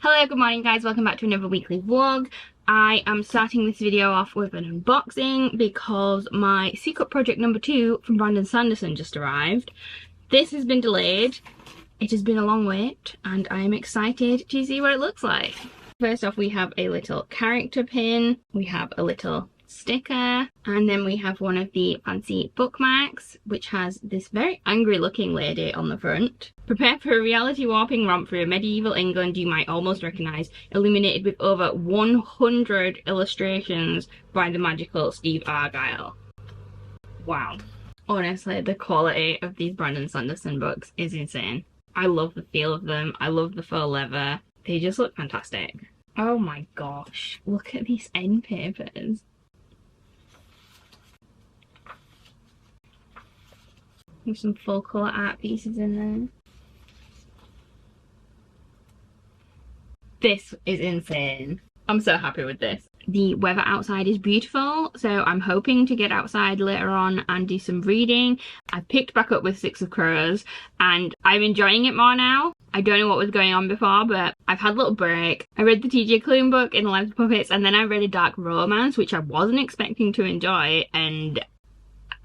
Hello, good morning guys, welcome back to another weekly vlog. I am starting this video off with an unboxing because my secret project number 2 from Brandon Sanderson just arrived. This has been delayed, it has been a long wait, and I am excited to see what it looks like. First off, we have a little character pin, we have a little sticker, and then we have one of the fancy bookmarks which has this very angry looking lady on the front. Prepare for a reality warping romp through medieval England you might almost recognise, illuminated with over 100 illustrations by the magical Steve Argyle. Wow. Honestly, the quality of these Brandon Sanderson books is insane. I love the feel of them, I love the faux leather, they just look fantastic. Oh my gosh, look at these end papers. With some full colour art pieces in there. This is insane. I'm so happy with this. The weather outside is beautiful, so I'm hoping to get outside later on and do some reading. I picked back up with Six of Crows and I'm enjoying it more now. I don't know what was going on before, but I've had a little break. I read the TJ Klune book in The Lives of Puppets, and then I read a dark romance which I wasn't expecting to enjoy and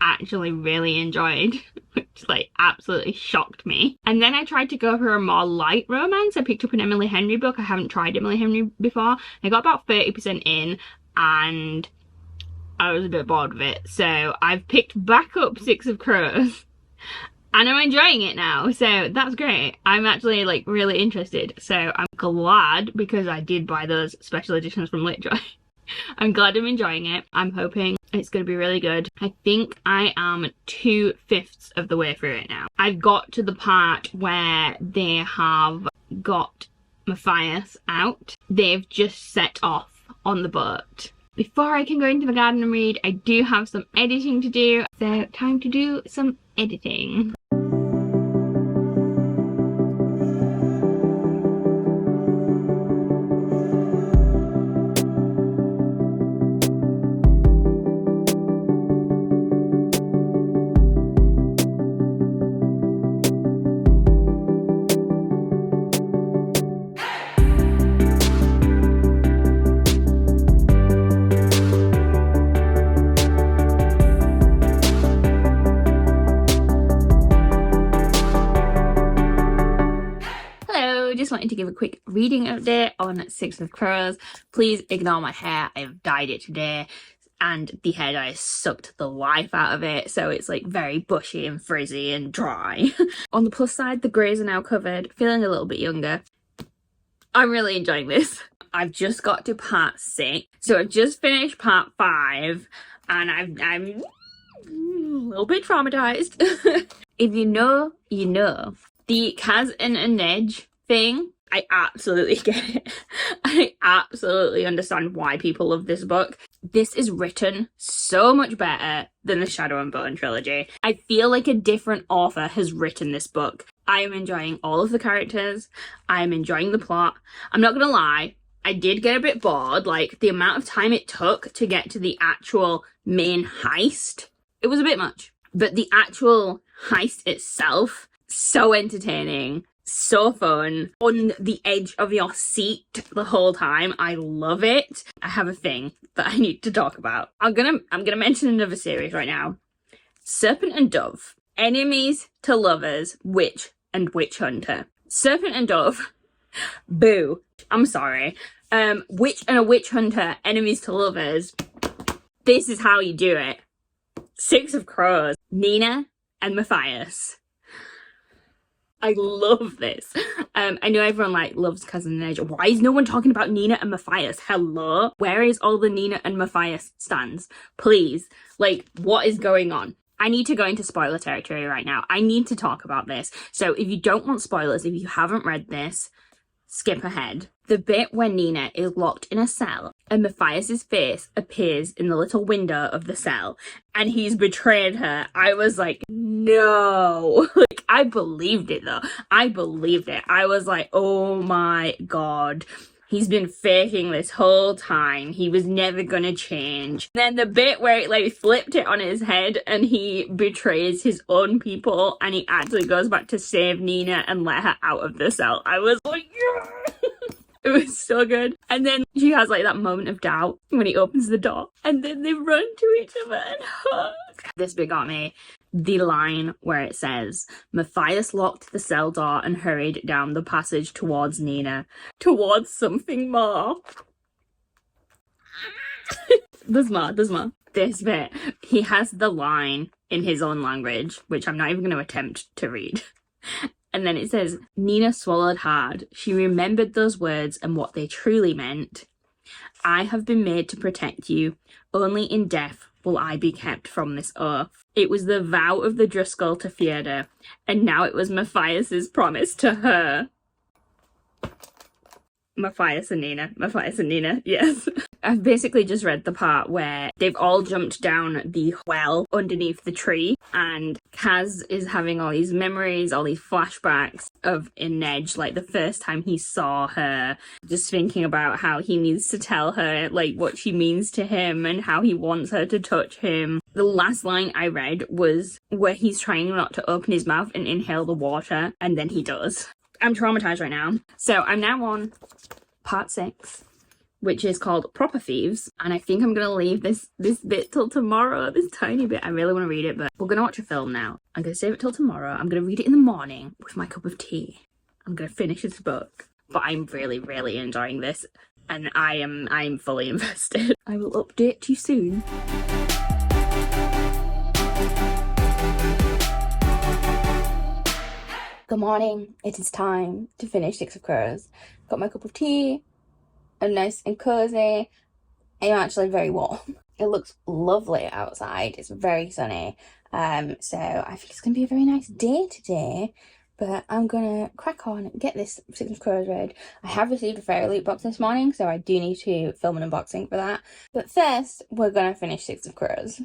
actually really enjoyed, which like absolutely shocked me. And then I tried to go for a more light romance. I picked up an Emily Henry book. I haven't tried Emily Henry before. I got about 30% in and I was a bit bored of it, so I've picked back up Six of Crows and I'm enjoying it now, so that's great. I'm actually like really interested, so I'm glad because I did buy those special editions from Litjoy. I'm glad I'm enjoying it. I'm hoping it's going to be really good. I think I am 2/5 of the way through it now. I've got to the part where they have got Matthias out. They've just set off on the boat. Before I can go into the garden and read, I do have some editing to do. So time to do some editing. Just wanted to give a quick reading update on Six of Crows. Please ignore my hair, I've dyed it today and the hair dye sucked the life out of it, so it's like very bushy and frizzy and dry. On the plus side, the greys are now covered, feeling a little bit younger. I'm really enjoying this. I've just got to part 6, so I've just finished part 5 and I'm a little bit traumatized. If you know, you know. The Kaz and Anej thing, I absolutely get it. I absolutely understand why people love this book. This is written so much better than the Shadow and Bone trilogy. I feel like a different author has written this book. I am enjoying all of the characters. I am enjoying the plot. I'm not gonna lie, I did get a bit bored. Like, the amount of time it took to get to the actual main heist, it was a bit much. But the actual heist itself, so entertaining. So fun, on the edge of your seat the whole time. I love it. I have a thing that I need to talk about. I'm gonna mention another series right now. Serpent and Dove, enemies to lovers, witch and witch hunter. Serpent and Dove, boo. I'm sorry. Witch and a witch hunter, enemies to lovers. This is how you do it. Six of Crows, Nina and Matthias. I love this. I know everyone like loves Cousin Anej. Why is no one talking about Nina and Matthias? Hello? Where is all the Nina and Matthias stands? Please. Like, what is going on? I need to go into spoiler territory right now. I need to talk about this. So if you don't want spoilers, if you haven't read this, skip ahead. The bit where Nina is locked in a cell and Matthias's face appears in the little window of the cell and he's betrayed her. I was like, no. Like, I believed it though. I believed it. I was like, oh my God. He's been faking this whole time. He was never gonna change. Then the bit where it like flipped it on his head and he betrays his own people and he actually goes back to save Nina and let her out of the cell. I was like, yeah! It was so good. And then she has like that moment of doubt when he opens the door, and then they run to each other and hug. This bit got me. The line where it says, Matthias locked the cell door and hurried down the passage towards Nina. Towards something more. There's more. This bit, he has the line in his own language, which I'm not even going to attempt to read. And then it says, Nina swallowed hard. She remembered those words and what they truly meant. I have been made to protect you. Only in death will I be kept from this oath. It was the vow of the Driscoll to Theodore, and now it was Matthias's promise to her. Matthias and Nina, yes. I've basically just read the part where they've all jumped down the well underneath the tree, and Kaz is having all these memories, all these flashbacks of Inej, like the first time he saw her, just thinking about how he needs to tell her like what she means to him and how he wants her to touch him. The last line I read was where he's trying not to open his mouth and inhale the water, and then he does. I'm traumatized right now. So I'm now on part 6, which is called Proper Thieves, and I think I'm gonna leave this bit till tomorrow, this tiny bit. I really want to read it, but we're gonna watch a film now. I'm gonna save it till tomorrow. I'm gonna read it in the morning with my cup of tea. I'm gonna finish this book, but I'm really, really enjoying this, and I'm fully invested. I will update you soon. Good morning. It is time to finish Six of Crows. Got my cup of tea. I'm nice and cozy. I'm actually very warm. It looks lovely outside. It's very sunny. So I think it's going to be a very nice day today. But I'm going to crack on and get this Six of Crows read. I have received a Fairy Loot box this morning, so I do need to film an unboxing for that. But first, we're going to finish Six of Crows.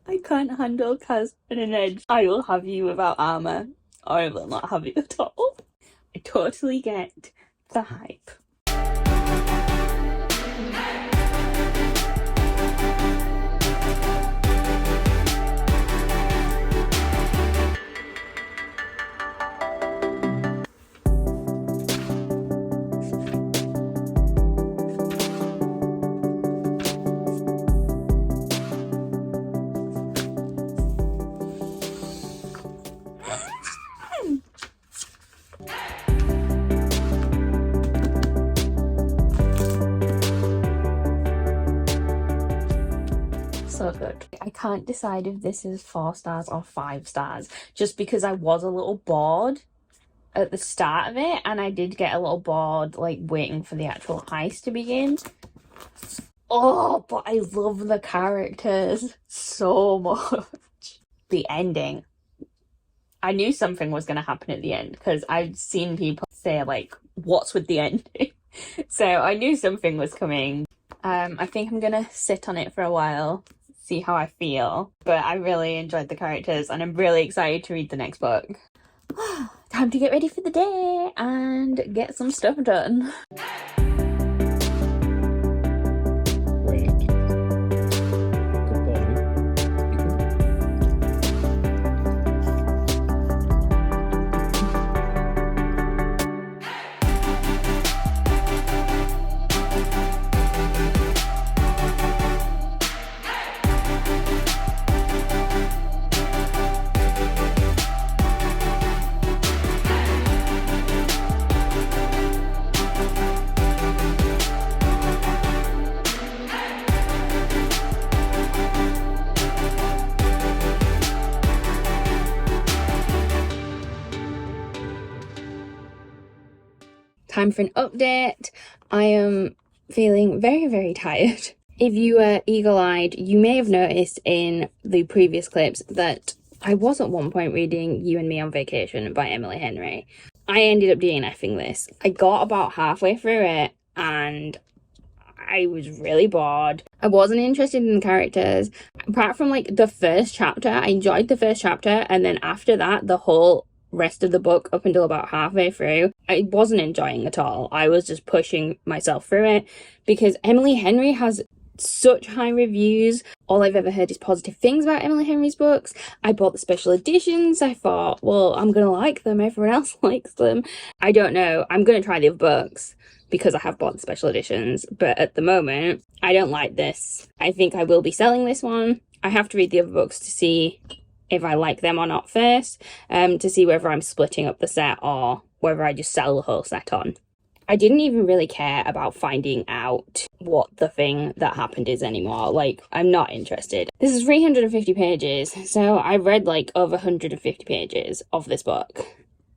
I can't handle Kaz and Inej. I will have you without armour, or I will not have you at all. I totally get the hype. So good. I can't decide if this is 4 stars or 5 stars, just because I was a little bored at the start of it, and I did get a little bored like waiting for the actual heist to begin. Oh, but I love the characters so much. The ending. I knew something was going to happen at the end, because I've seen people say like, what's with the ending? So I knew something was coming. I think I'm going to sit on it for a while, see how I feel. But I really enjoyed the characters, and I'm really excited to read the next book. Time to get ready for the day and get some stuff done. Time for an update. I am feeling very, very tired. If you are eagle-eyed, you may have noticed in the previous clips that I was at one point reading You and Me on Vacation by Emily Henry. I ended up DNFing this. I got about halfway through it and I was really bored. I wasn't interested in the characters. Apart from like the first chapter, I enjoyed the first chapter, and then after that, the whole rest of the book up until about halfway through, I wasn't enjoying at all. I was just pushing myself through it because Emily Henry has such high reviews. All I've ever heard is positive things about Emily Henry's books. I bought the special editions. I thought, well, I'm gonna like them. Everyone else likes them. I don't know. I'm gonna try the other books because I have bought the special editions, but at the moment, I don't like this. I think I will be selling this one. I have to read the other books to see if I like them or not first, to see whether I'm splitting up the set or whether I just sell the whole set on. I didn't even really care about finding out what the thing that happened is anymore. Like, I'm not interested. This is 350 pages, so I read like over 150 pages of this book.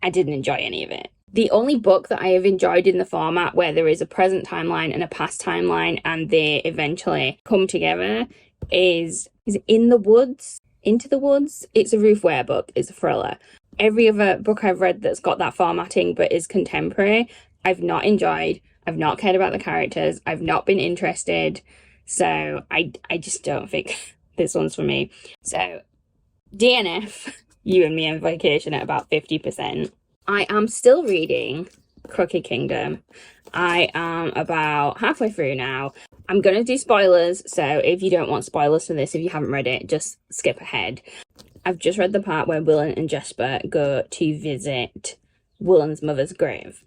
I didn't enjoy any of it. The only book that I have enjoyed in the format where there is a present timeline and a past timeline and they eventually come together is In the Woods? Into the Woods? It's a Ruth Ware book. It's a thriller. Every other book I've read that's got that formatting but is contemporary, I've not enjoyed. I've not cared about the characters. I've not been interested. So I just don't think this one's for me. So DNF, you and me on vacation at about 50%. I am still reading Crooked Kingdom. I am about halfway through now. I'm going to do spoilers, so if you don't want spoilers for this, if you haven't read it, just skip ahead. I've just read the part where Willen and Jesper go to visit Willen's mother's grave.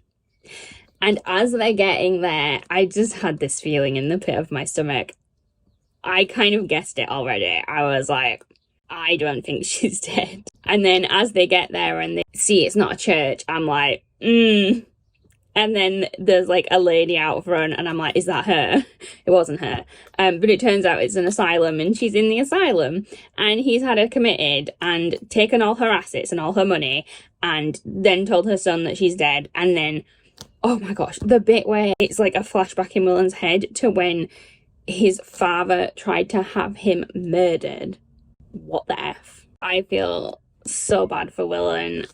And as they're getting there, I just had this feeling in the pit of my stomach. I kind of guessed it already. I was like, I don't think she's dead. And then as they get there and they see it's not a church, I'm like, And then there's like a lady out front and I'm like, is that her? It wasn't her. But it turns out it's an asylum and she's in the asylum and he's had her committed and taken all her assets and all her money and then told her son that she's dead. And then, oh my gosh, the bit where it's like a flashback in Willen's head to when his father tried to have him murdered. What the F? I feel so bad for Willen.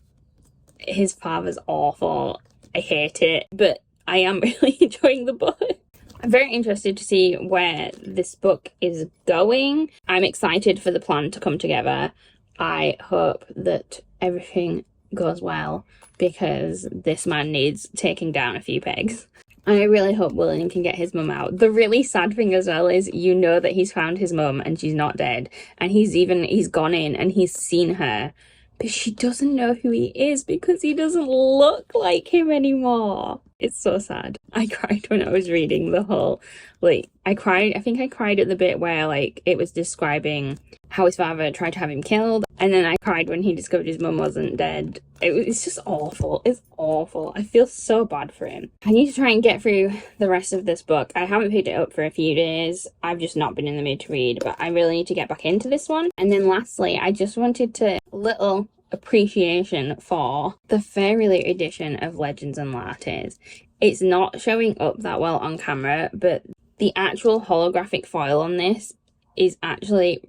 His father's awful. I hate it, but I am really enjoying the book. I'm very interested to see where this book is going. I'm excited for the plan to come together. I hope that everything goes well because this man needs taking down a few pegs. I really hope Willen can get his mum out. The really sad thing as well is you know that he's found his mum and she's not dead. And he's gone in and he's seen her. But she doesn't know who he is because he doesn't look like him anymore. It's so sad. I cried when I was reading the whole, I think I cried at the bit where, it was describing how his father tried to have him killed. And then I cried when he discovered his mum wasn't dead. It's just awful. It's awful. I feel so bad for him. I need to try and get through the rest of this book. I haven't picked it up for a few days. I've just not been in the mood to read, but I really need to get back into this one. And then lastly, I just wanted to little appreciation for the Fairy Loot edition of Legends and Lattes. It's not showing up that well on camera, but the actual holographic foil on this is actually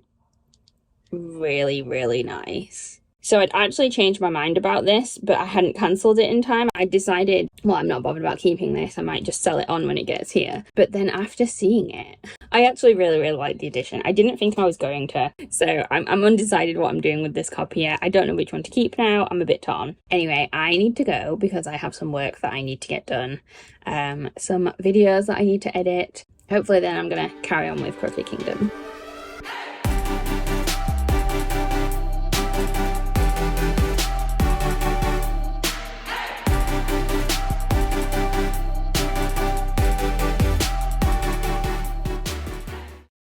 really, really nice. So I'd actually changed my mind about this, but I hadn't cancelled it in time. I decided, well, I'm not bothered about keeping this. I might just sell it on when it gets here. But then after seeing it, I actually really, really liked the edition. I didn't think I was going to. So I'm undecided what I'm doing with this copy yet. I don't know which one to keep now. I'm a bit torn. Anyway, I need to go because I have some work that I need to get done. Some videos that I need to edit. Hopefully then I'm going to carry on with Crooked Kingdom.